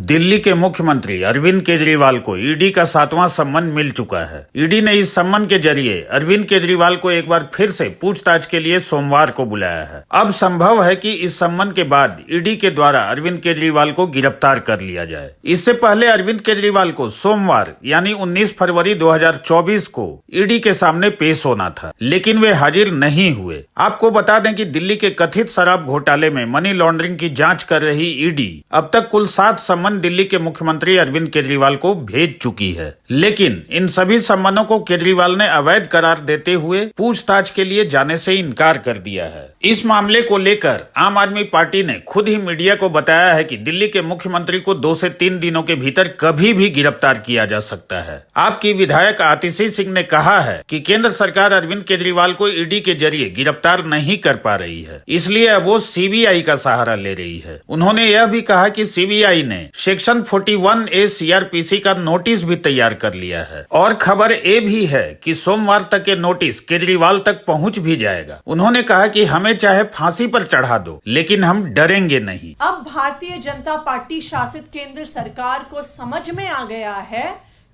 दिल्ली के मुख्यमंत्री अरविंद केजरीवाल को ईडी का 7वां सम्मन मिल चुका है। ईडी ने इस सम्मन के जरिए अरविंद केजरीवाल को एक बार फिर से पूछताछ के लिए सोमवार को बुलाया है। अब संभव है कि इस सम्मन के बाद ईडी के द्वारा अरविंद केजरीवाल को गिरफ्तार कर लिया जाए। इससे पहले अरविंद केजरीवाल को सोमवार यानी 19 फरवरी 2024 को ईडी के सामने पेश होना था, लेकिन वे हाजिर नहीं हुए। आपको बता दें कि दिल्ली के कथित शराब घोटाले में मनी लॉन्ड्रिंग की जांच कर रही ईडी अब तक कुल 7 सम्मन दिल्ली के मुख्यमंत्री अरविंद केजरीवाल को भेज चुकी है, लेकिन इन सभी सम्मनों को केजरीवाल ने अवैध करार देते हुए पूछताछ के लिए जाने से इनकार कर दिया है। इस मामले को लेकर आम आदमी पार्टी ने खुद ही मीडिया को बताया है कि दिल्ली के मुख्यमंत्री को 2 से 3 दिनों के भीतर कभी भी गिरफ्तार किया जा सकता है। आपकी विधायक आतिशी सिंह ने कहा है कि केंद्र सरकार अरविंद केजरीवाल को ईडी के जरिए गिरफ्तार नहीं कर पा रही है, इसलिए अब वो सीबीआई का सहारा ले रही है। उन्होंने यह भी कहा कि सीबीआई ने सेक्शन 41A सीआरपीसी का नोटिस भी तैयार कर लिया है और खबर ये भी है कि सोमवार तक ये नोटिस केजरीवाल तक पहुंच भी जाएगा। उन्होंने कहा कि हमें चाहे फांसी पर चढ़ा दो, लेकिन हम डरेंगे नहीं। अब भारतीय जनता पार्टी शासित केंद्र सरकार को समझ में आ गया है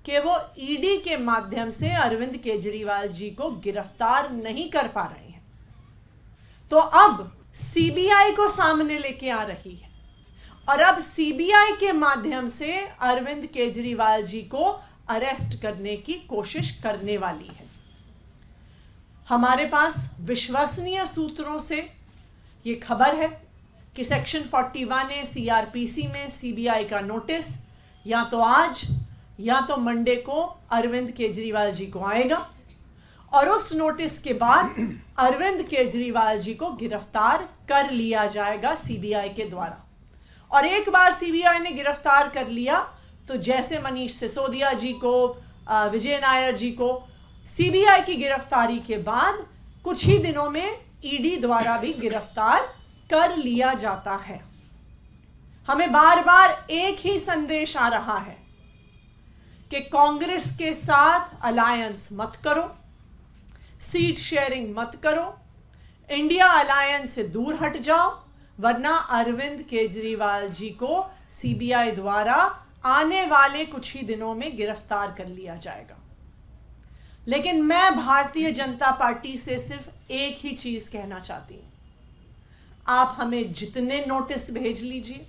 कि वो ईडी के माध्यम से अरविंद केजरीवाल जी को गिरफ्तार नहीं कर पा रहे हैं, तो अब सीबीआई को सामने लेके आ रही है और अब सीबीआई के माध्यम से अरविंद केजरीवाल जी को अरेस्ट करने की कोशिश करने वाली है। हमारे पास विश्वसनीय सूत्रों से ये खबर है कि सेक्शन 41A सीआरपीसी में सीबीआई का नोटिस या तो आज या तो मंडे को अरविंद केजरीवाल जी को आएगा और उस नोटिस के बाद अरविंद केजरीवाल जी को गिरफ्तार कर लिया जाएगा सीबीआई के द्वारा। और एक बार सीबीआई ने गिरफ्तार कर लिया तो जैसे मनीष सिसोदिया जी को, विजय नायर जी को सीबीआई की गिरफ्तारी के बाद कुछ ही दिनों में ईडी द्वारा भी गिरफ्तार कर लिया जाता है। हमें बार बार एक ही संदेश आ रहा है कि कांग्रेस के साथ अलायंस मत करो, सीट शेयरिंग मत करो, इंडिया अलायंस से दूर हट जाओ, वरना अरविंद केजरीवाल जी को सीबीआई द्वारा आने वाले कुछ ही दिनों में गिरफ्तार कर लिया जाएगा। लेकिन मैं भारतीय जनता पार्टी से सिर्फ एक ही चीज कहना चाहती हूं, आप हमें जितने नोटिस भेज लीजिए,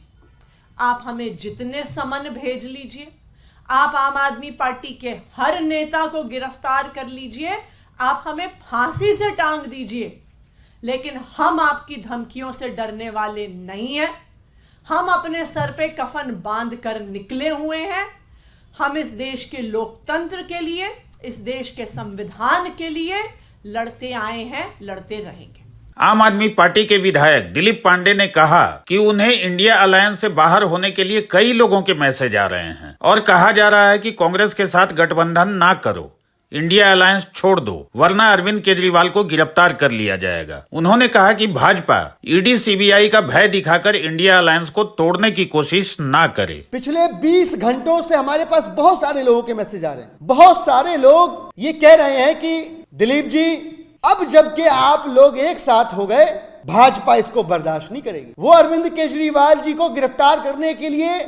आप हमें जितने समन भेज लीजिए, आप आम आदमी पार्टी के हर नेता को गिरफ्तार कर लीजिए, आप हमें फांसी से टांग दीजिए, लेकिन हम आपकी धमकियों से डरने वाले नहीं हैं। हम अपने सर पे कफन बांध कर निकले हुए हैं। हम इस देश के लोकतंत्र के लिए, इस देश के संविधान के लिए लड़ते आए हैं, लड़ते रहेंगे। आम आदमी पार्टी के विधायक दिलीप पांडे ने कहा कि उन्हें इंडिया अलायंस से बाहर होने के लिए कई लोगों के मैसेज आ रहे हैं और कहा जा रहा है कि कांग्रेस के साथ गठबंधन ना करो, इंडिया अलायंस छोड़ दो, वरना अरविंद केजरीवाल को गिरफ्तार कर लिया जाएगा। उन्होंने कहा कि भाजपा ईडी सीबीआई का भय दिखाकर इंडिया अलायंस को तोड़ने की कोशिश ना करे। पिछले 20 घंटों से हमारे पास बहुत सारे लोगों के मैसेज आ रहे हैं। बहुत सारे लोग ये कह रहे हैं कि दिलीप जी, अब जबकि आप लोग एक साथ हो गए, भाजपा इसको बर्दाश्त नहीं करेगी। वो अरविंद केजरीवाल जी को गिरफ्तार करने के लिए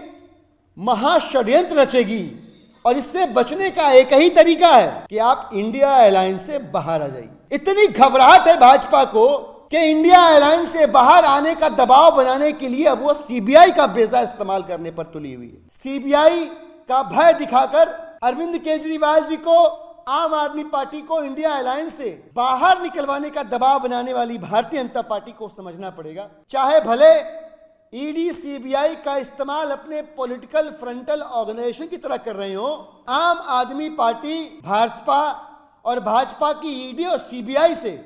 महाषड्यंत्र रचेगी और इससे बचने का एक ही तरीका है कि आप इंडिया अलायंस से बाहर आ जाइए। इतनी घबराहट है भाजपा को कि इंडिया अलायंस से बाहर आने का दबाव बनाने के लिए अब वो सीबीआई का बेजा इस्तेमाल करने पर तुली हुई है। सीबीआई का भय दिखाकर अरविंद केजरीवाल जी को, आम आदमी पार्टी को इंडिया अलायंस से बाहर निकलवाने का दबाव बनाने वाली भारतीय जनता पार्टी को समझना पड़ेगा। चाहे भले ईडी सीबीआई का इस्तेमाल अपने पॉलिटिकल फ्रंटल ऑर्गेनाइजेशन की तरह कर रहे हो, आम आदमी पार्टी भाजपा और भाजपा की ईडी और सीबीआई से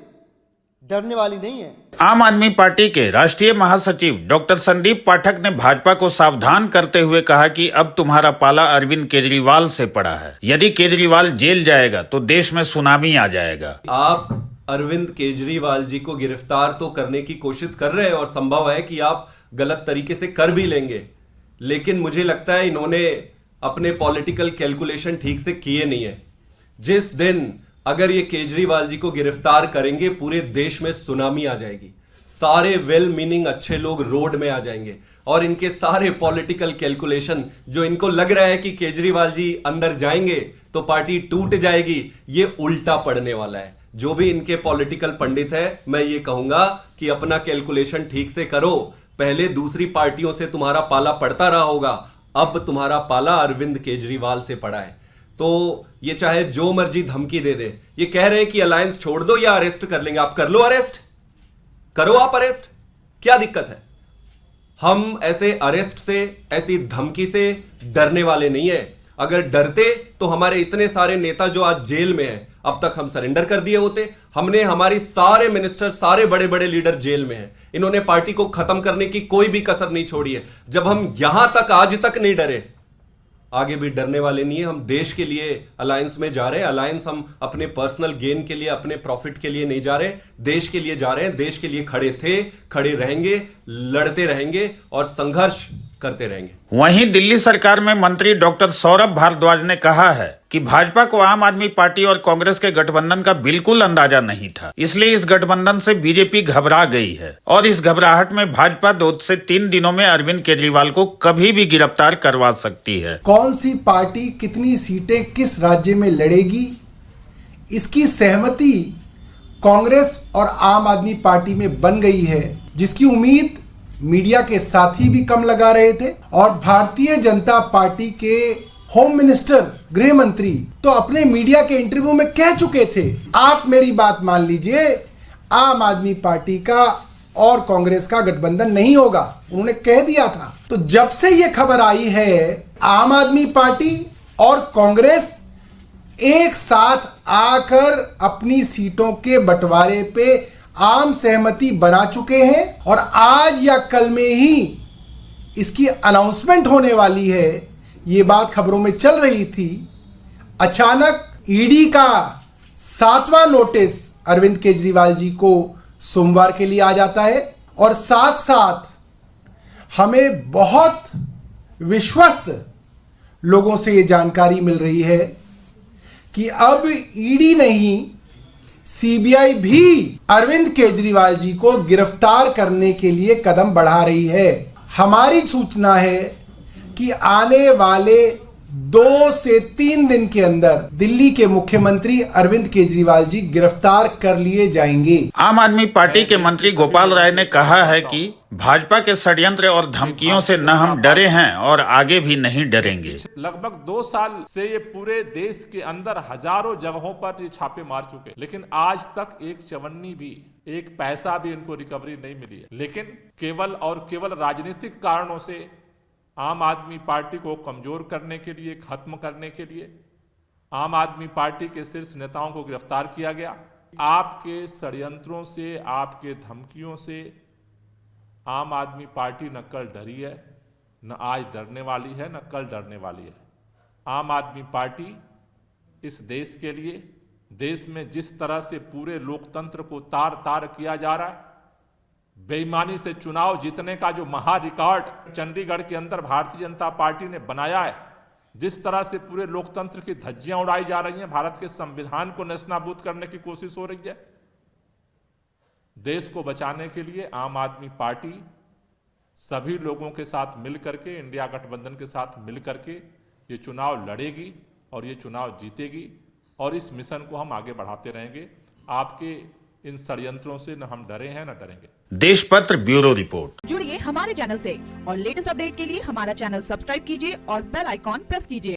डरने वाली नहीं है। आम आदमी पार्टी के राष्ट्रीय महासचिव डॉक्टर संदीप पाठक ने भाजपा को सावधान करते हुए कहा कि अब तुम्हारा पाला अरविंद केजरीवाल से पड़ा है। यदि केजरीवाल जेल जाएगा तो देश में सुनामी आ जाएगा। आप अरविंद केजरीवाल जी को गिरफ्तार तो करने की कोशिश कर रहे हैं और संभव है कि आप गलत तरीके से कर भी लेंगे, लेकिन मुझे लगता है इन्होंने अपने पॉलिटिकल कैलकुलेशन ठीक से किए नहीं है। जिस दिन अगर ये केजरीवाल जी को गिरफ्तार करेंगे, पूरे देश में सुनामी आ जाएगी, सारे वेल मीनिंग अच्छे लोग रोड में आ जाएंगे और इनके सारे पॉलिटिकल कैलकुलेशन जो इनको लग रहा है कि केजरीवाल जी अंदर जाएंगे तो पार्टी टूट जाएगी, ये उल्टा पड़ने वाला है। जो भी इनके पॉलिटिकल पंडित है, मैं ये कहूंगा कि अपना कैलकुलेशन ठीक से करो। पहले दूसरी पार्टियों से तुम्हारा पाला पड़ता रहा होगा, अब तुम्हारा पाला अरविंद केजरीवाल से पड़ा है। तो ये चाहे जो मर्जी धमकी दे दे, ये कह रहे हैं कि अलायंस छोड़ दो या अरेस्ट कर लेंगे। आप कर लो अरेस्ट, करो आप अरेस्ट, क्या दिक्कत है। हम ऐसे अरेस्ट से, ऐसी धमकी से डरने वाले नहीं है। अगर डरते तो हमारे इतने सारे नेता जो आज जेल में हैं, अब तक हम सरेंडर कर दिए होते। हमने हमारी सारे मिनिस्टर, सारे बड़े बड़े लीडर जेल में हैं। इन्होंने पार्टी को खत्म करने की कोई भी कसर नहीं छोड़ी है। जब हम यहां तक आज तक नहीं डरे, आगे भी डरने वाले नहीं है। हम देश के लिए अलायंस में जा रहे हैं। अलायंस हम अपने पर्सनल गेन के लिए, अपने प्रॉफिट के लिए नहीं जा रहे, देश के लिए जा रहे हैं। देश के लिए खड़े थे, खड़े रहेंगे, लड़ते रहेंगे और संघर्ष करते रहेंगे। वहीं दिल्ली सरकार में मंत्री डॉक्टर सौरभ भारद्वाज ने कहा है कि भाजपा को आम आदमी पार्टी और कांग्रेस के गठबंधन का बिल्कुल अंदाजा नहीं था, इसलिए इस गठबंधन से बीजेपी घबरा गई है और इस घबराहट में भाजपा 2 से 3 दिनों में अरविंद केजरीवाल को कभी भी गिरफ्तार करवा सकती है। कौन सी पार्टी कितनी सीटें किस राज्य में लड़ेगी, इसकी सहमति कांग्रेस और आम आदमी पार्टी में बन गई है, जिसकी उम्मीद मीडिया के साथी भी कम लगा रहे थे। और भारतीय जनता पार्टी के होम मिनिस्टर, गृह मंत्री तो अपने मीडिया के इंटरव्यू में कह चुके थे, आप मेरी बात मान लीजिए, आम आदमी पार्टी का और कांग्रेस का गठबंधन नहीं होगा, उन्होंने कह दिया था। तो जब से यह खबर आई है, आम आदमी पार्टी और कांग्रेस एक साथ आकर अपनी सीटों के बंटवारे पे आम सहमति बना चुके हैं और आज या कल में ही इसकी अनाउंसमेंट होने वाली है। ये बात खबरों में चल रही थी। अचानक ईडी का 7वां नोटिस अरविंद केजरीवाल जी को सोमवार के लिए आ जाता है और साथ साथ हमें बहुत विश्वस्त लोगों से ये जानकारी मिल रही है कि अब ईडी नहीं, सीबीआई भी अरविंद केजरीवाल जी को गिरफ्तार करने के लिए कदम बढ़ा रही है। हमारी सूचना है कि आने वाले 2 से 3 दिन के अंदर दिल्ली के मुख्यमंत्री अरविंद केजरीवाल जी गिरफ्तार कर लिए जाएंगे। आम आदमी पार्टी के मंत्री गोपाल राय ने कहा है कि भाजपा के षड्यंत्र और धमकियों से न हम डरे हैं और आगे भी नहीं डरेंगे। लगभग 2 साल से ये पूरे देश के अंदर हजारों जगहों पर ये छापे मार चुके, लेकिन आज तक एक चवन्नी भी, एक पैसा भी इनको रिकवरी नहीं मिली है। लेकिन केवल और केवल राजनीतिक कारणों से आम आदमी पार्टी को कमजोर करने के लिए, खत्म करने के लिए आम आदमी पार्टी के शीर्ष नेताओं को गिरफ्तार किया गया। आपके षड्यंत्रों से, आपके धमकियों से आम आदमी पार्टी न कल डरी है, न आज डरने वाली है, न कल डरने वाली है। आम आदमी पार्टी इस देश के लिए, देश में जिस तरह से पूरे लोकतंत्र को तार तार किया जा रहा है, बेईमानी से चुनाव जीतने का जो महा रिकॉर्ड चंडीगढ़ के अंदर भारतीय जनता पार्टी ने बनाया है, जिस तरह से पूरे लोकतंत्र की धज्जियां उड़ाई जा रही हैं, भारत के संविधान को नेस्तनाबूद करने की कोशिश हो रही है, देश को बचाने के लिए आम आदमी पार्टी सभी लोगों के साथ मिल करके, इंडिया गठबंधन के साथ मिल करके ये चुनाव लड़ेगी और ये चुनाव जीतेगी और इस मिशन को हम आगे बढ़ाते रहेंगे। आपके इन षड्यंत्रों से न हम डरे हैं न डरेंगे। देशपत्र ब्यूरो रिपोर्ट। जुड़िए हमारे चैनल से और लेटेस्ट अपडेट के लिए हमारा चैनल सब्सक्राइब कीजिए और बेल आइकॉन प्रेस कीजिए।